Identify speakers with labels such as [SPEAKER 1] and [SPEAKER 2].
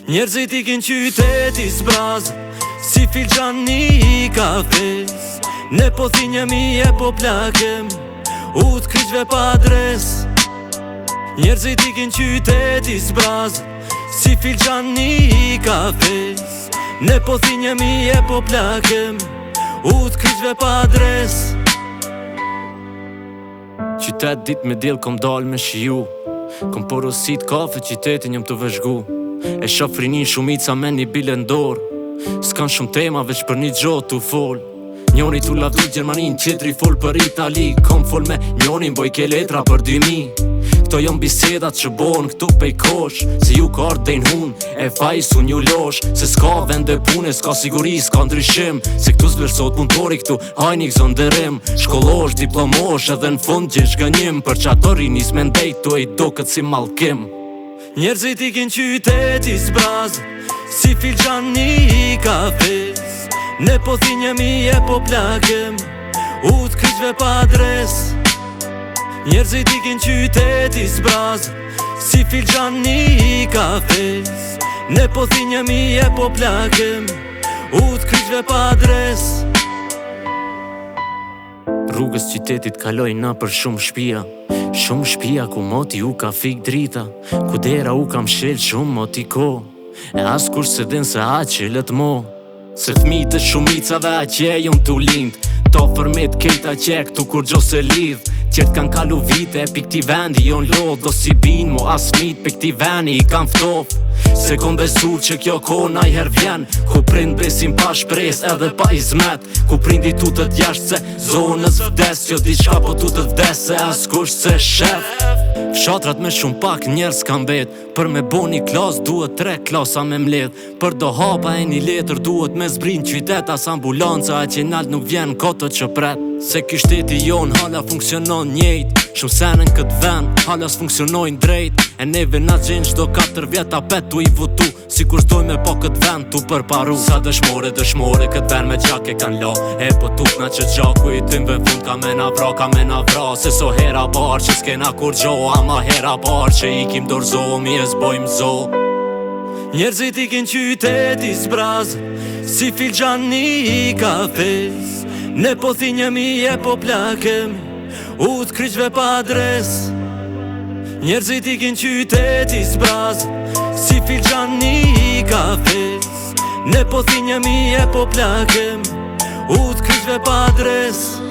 [SPEAKER 1] Njerëzit ikin qyteti zbraz, si filxani I kafes. Ne po thinjemi e po plakem, u t'kryqve pa adres. Njerëzit ikin qyteti zbraz, si filxani I kafes. Ne po thinjemi e po plakem, u t'kryqve pa adres. Qytet dit me diell kom dal me shiju, kom porosit kafe qytetin jom të vëzhgu. E shofrinin shumica me një bile ndor, s'kan shumë tema veç për një gjotë t'u fol. Njoni t'u lavdi Gjermanin, tjetri fol për Itali. Kom fol me njonin, boj ke letra për 2000. Këto jon bisedat që bon këtu pej kosh, se ju ka ardhen hun, e fajsu një losh. Se s'ka vende pune, s'ka siguri, s'ka ndryshim. Se këtu s'vlerësot punëtori këtu, hajni këzon dërim. Shkollosh, diplomosh, edhe në fund gjesh gënjim. Për që ato rinis me ndejt, tu e I do këtë si malkim. Njerëzit ikin qyteti zbraz, si filxani I kafes. Ne po thinjemi e po plakem, u t'kryqve pa adres. Njerëzit ikin qyteti zbraz, si filxani I kafes. Ne po thinjemi e po plakem, u t'kryqve pa adres. Rrugës qytetit kaloj na për shumë shpia, shumë shpia ku moti u ka fik drita, ku dera u kam shel shumë moti ko, e as kur se din se a qelet mo. Se fmit e shumicave a qe jon t'u lind, ta fërmet kejta qek tu kur gjo se lidh. Qert kan kalu vite, pi këti vendi jon lodh, do si bin mo as mit pe këti vendi I kan ftof. Se kom besu që kjo kona I her vjen, ku prind besim pa shpres edhe pa izmet. Ku prindi tu të t'jasht se zonës vdes, jo diçka po tu të vdes se as kush se shef. Fshatrat me shumë pak njerës kam bet, për me bo një klas duhet 3 klasa me mledh. Për do hapa e një letër duhet me zbrin qytet, as ambulanca e që nalt nuk vjen koto që pret. Se ky shteti jon hala funksionon njejt, shumë senën këtë vend hala s'funksionojnë drejt. E neve na gjenë qdo 4 vjeta pet tu I votu, si kur s'doj me po këtë vend tu përparu. Sa dëshmore këtë vend me gjak e kan la, e po tukna që gjaku I tym ve fund ka me na vra. Se so hera bar që s'kena kur gjo, ama hera bar që ikim dorzo, mi e zbojmë zo. Njerëzit ikin qyteti zbraz, si filxani I kafes. Ne po thinjemi e po plakem, u t'kryqve pa adres. Njerëzit ikin qyteti zbraz, si filxani I kafes. Ne po thinjemi e po plakem, u t'kryqve pa adres.